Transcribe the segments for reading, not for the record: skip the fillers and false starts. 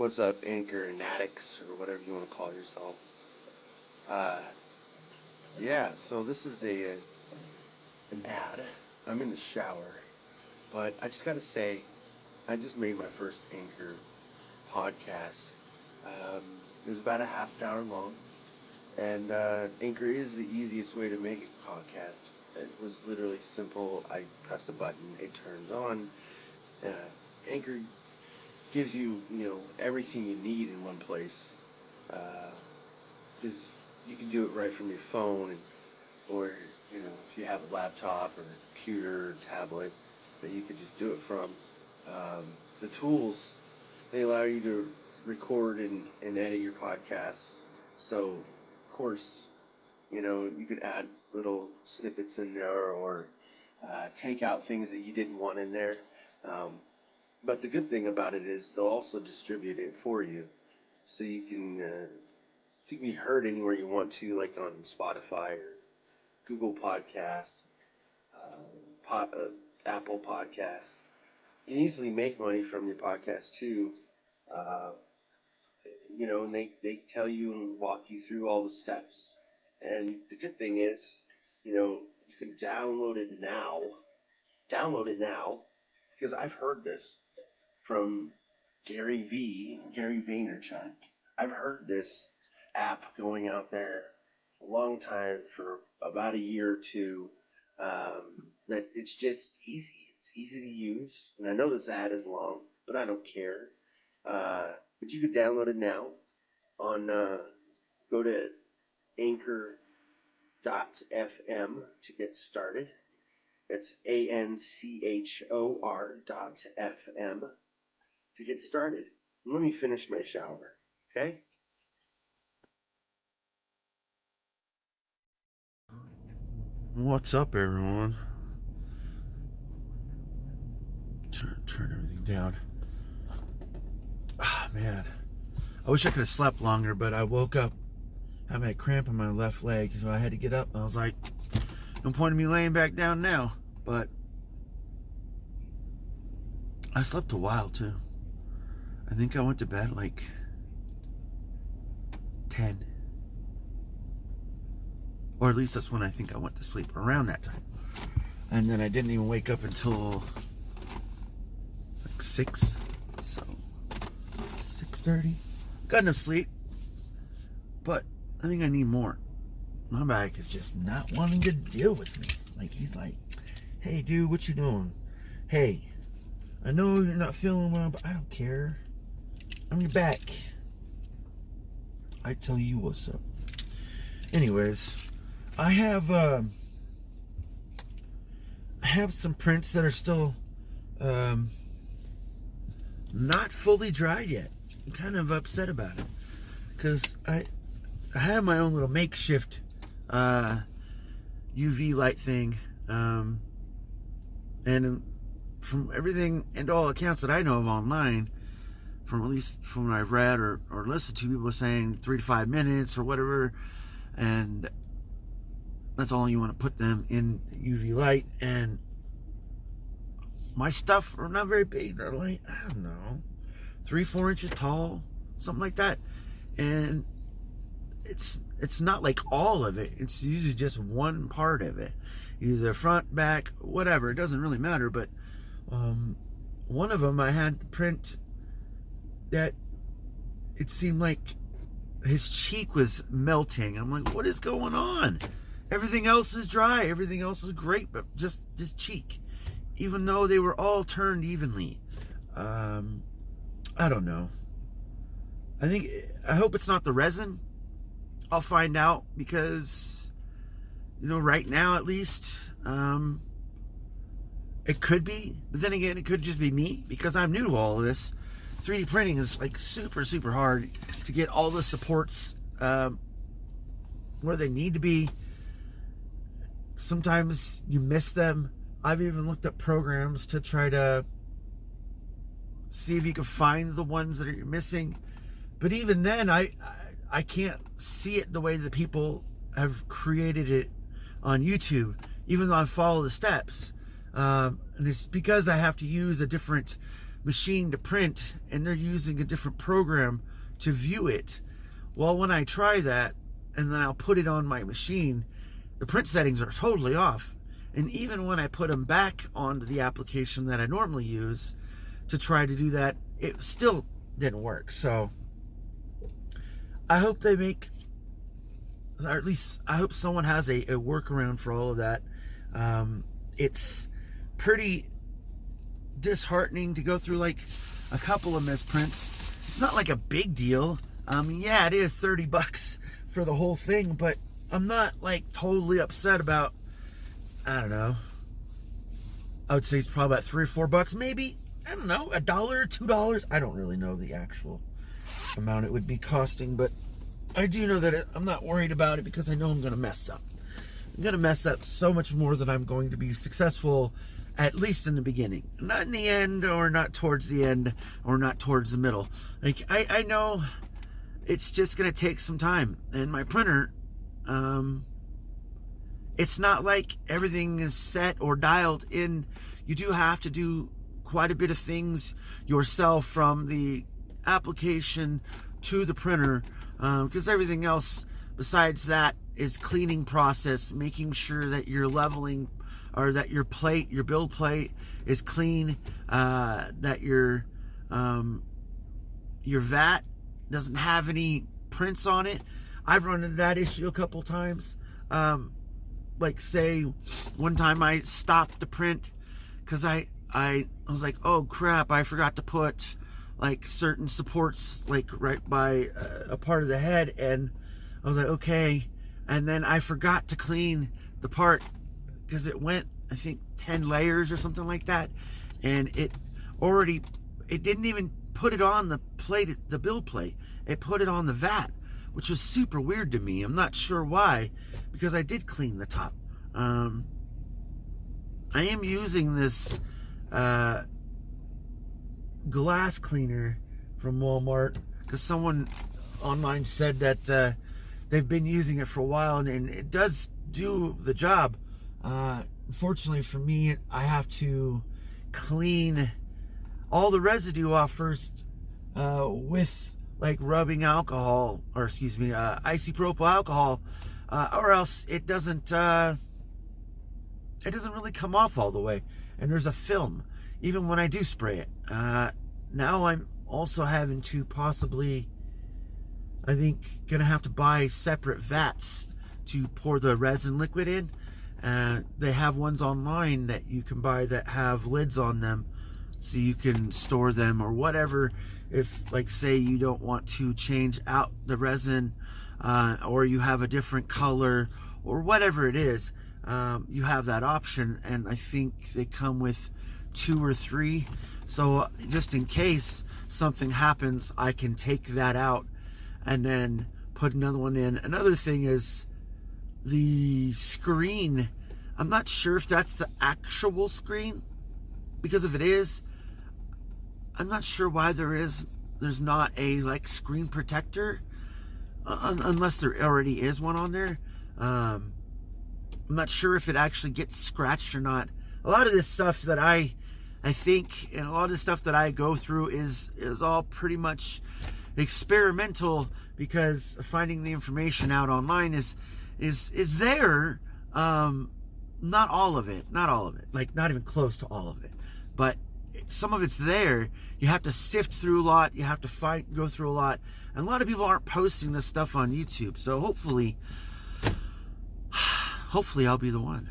What's up, Anchor and addicts, or whatever you want to call yourself? Uh, yeah, so this is an ad. I'm in the shower, but I just gotta say, I just made my first Anchor podcast. It was about a half an hour long, and Anchor is the easiest way to make a podcast. It was literally simple. I press a button, it turns on. Uh, Anchor gives you, everything you need in one place. Because you can do it right from your phone, or if you have a laptop or a computer or tablet that you could just do it from. The tools, they allow you to record and edit your podcasts. So, of course, you could add little snippets in there, or take out things that you didn't want in there. But the good thing about it is they'll also distribute it for you, so you can be heard anywhere you want to, like on Spotify or Google Podcasts, Apple Podcasts. You can easily make money from your podcast too. Uh, and they tell you and walk you through all the steps. And the good thing is, you can download it now. Download it now, because I've heard this from Gary Vaynerchuk. I've heard this app going out there a long time, for about a year or two. That it's just easy. It's easy to use, and I know this ad is long, but I don't care. But you can download it now on. Go to Anchor.fm to get started. It's ANCHOR.FM to get started. Let me finish my shower, okay? What's up, everyone? Turn everything down. Ah, man. I wish I could have slept longer, but I woke up having a cramp in my left leg, so I had to get up. I was like, no point in me laying back down now. But I slept a while, too. I think I went to bed like 10. Or at least that's when I think I went to sleep, around that time. And then I didn't even wake up until like 6. So 6:30. Got enough sleep. But I think I need more. My back is just not wanting to deal with me. Like, he's like, hey dude, what you doing? Hey, I know you're not feeling well, but I don't care. I'm your back. I tell you what's up. Anyways, I have some prints that are still not fully dried yet. I'm kind of upset about it, because I have my own little makeshift UV light thing, and from everything and all accounts that I know of online, from at least from what I've read or listened to, people are saying 3 to 5 minutes or whatever, and that's all you want to put them in UV light. And my stuff are not very big. They're like, I don't know, 3-4 inches tall, something like that. And it's not like all of it. It's usually just one part of it, either front, back, whatever. It doesn't really matter. But one of them, I had to print that it seemed like his cheek was melting. I'm like, what is going on? Everything else is dry. Everything else is great, but just this cheek, even though they were all turned evenly. I don't know. I hope it's not the resin. I'll find out, because, right now at least, it could be. But then again, it could just be me, because I'm new to all of this. 3D printing is like super, super hard to get all the supports where they need to be. Sometimes you miss them. I've even looked up programs to try to see if you can find the ones that you're missing. But even then, I can't see it the way that people have created it on YouTube, even though I follow the steps. And it's because I have to use a different machine to print, and they're using a different program to view it. Well, when I try that and then I'll put it on my machine, the print settings are totally off. And even when I put them back onto the application that I normally use to try to do that, it still didn't work. So I hope they make, or at least I hope someone has a workaround for all of that. It's pretty disheartening to go through like a couple of misprints. It's not like a big deal. Yeah, it is $30 for the whole thing, but I'm not like totally upset about, I don't know, I would say it's probably about $3 or $4, maybe, I don't know, $1 or $2. I don't really know the actual amount it would be costing, but I do know that I'm not worried about it because I know I'm going to mess up. I'm going to mess up so much more than I'm going to be successful, at least in the beginning. Not in the end, or not towards the end, or not towards the middle. Like, I know it's just going to take some time. And my printer, it's not like everything is set or dialed in. You do have to do quite a bit of things yourself, from the application to the printer, because everything else besides that is cleaning process, making sure that you're leveling, or that your plate, your build plate is clean, that your vat doesn't have any prints on it. I've run into that issue a couple times. Like, say one time I stopped the print because I was like, oh crap, I forgot to put like certain supports like right by a part of the head, and I was like, okay, and then I forgot to clean the part because it went, I think, 10 layers or something like that, and it didn't even put it on the plate, the build plate. It put it on the vat, which was super weird to me. I'm not sure why, because I did clean the top. I am using this glass cleaner from Walmart because someone online said that they've been using it for a while, and it does do the job. Unfortunately for me, I have to clean all the residue off first with like rubbing alcohol, or excuse me, isopropyl alcohol, or else it doesn't really come off all the way, and there's a film even when I do spray it. Now I'm also having to possibly, I think, gonna have to buy separate vats to pour the resin liquid in. They have ones online that you can buy that have lids on them, so you can store them or whatever. If, like, say you don't want to change out the resin, or you have a different color, or whatever it is, you have that option. And I think they come with 2 or 3. So just in case something happens, I can take that out and then put another one in. Another thing is the screen. I'm not sure if that's the actual screen, because if it is, I'm not sure why there's not a like screen protector, unless there already is one on there. I'm not sure if it actually gets scratched or not. A lot of this stuff that I think, and a lot of the stuff that I go through is all pretty much experimental, because finding the information out online is there. Not all of it, like not even close to all of it, but some of it's there. You have to sift through a lot. You have to go through a lot, and a lot of people aren't posting this stuff on YouTube. So hopefully I'll be the one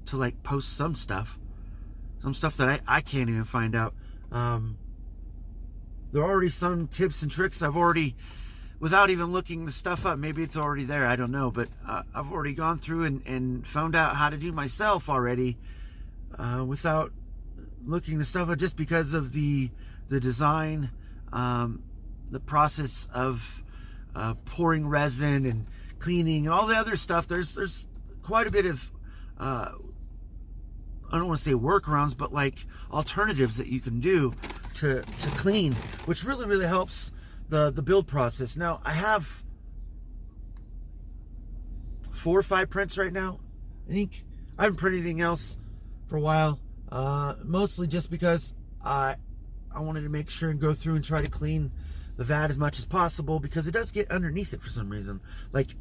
to like post some stuff that I can't even find out. There are already some tips and tricks I've already, without even looking the stuff up, maybe it's already there, I don't know, but I've already gone through and found out how to do myself already, without looking the stuff up, just because of the design, the process of pouring resin and cleaning and all the other stuff. There's quite a bit of I don't want to say workarounds, but like alternatives that you can do to clean, which really helps the build process. Now I have 4 or 5 prints right now. I think I haven't printed anything else for a while, mostly just because I I wanted to make sure and go through and try to clean the vat as much as possible, because it does get underneath it for some reason. Like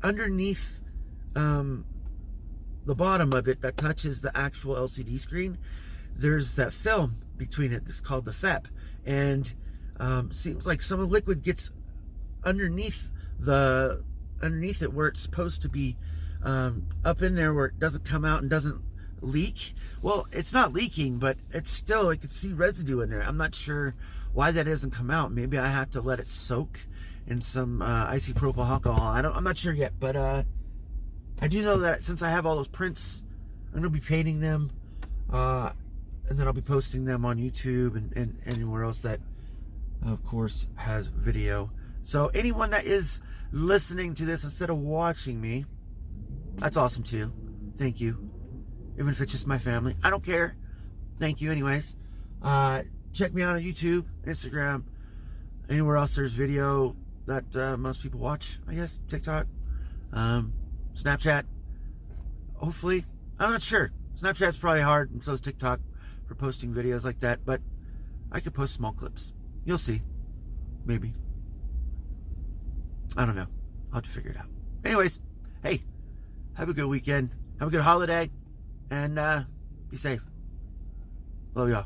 underneath the bottom of it that touches the actual LCD screen, there's that film between it. It's called the FEP, and seems like some of the liquid gets underneath it where it's supposed to be, up in there where it doesn't come out and doesn't leak. Well, it's not leaking, but it's still, I can see residue in there. I'm not sure why that doesn't come out. Maybe I have to let it soak in some isopropyl alcohol. I'm not sure yet, but I do know that since I have all those prints, I'm gonna be painting them, and then I'll be posting them on YouTube and anywhere else that, of course, has video. So anyone that is listening to this instead of watching me, that's awesome too. Thank you. Even if it's just my family, I don't care. Thank you anyways. Check me out on YouTube, Instagram, anywhere else there's video that most people watch, I guess. TikTok, Snapchat, hopefully. I'm not sure. Snapchat's probably hard, and so is TikTok for posting videos like that, but I could post small clips. You'll see. Maybe. I don't know. I'll have to figure it out. Anyways, hey, have a good weekend. Have a good holiday. And be safe. Love y'all.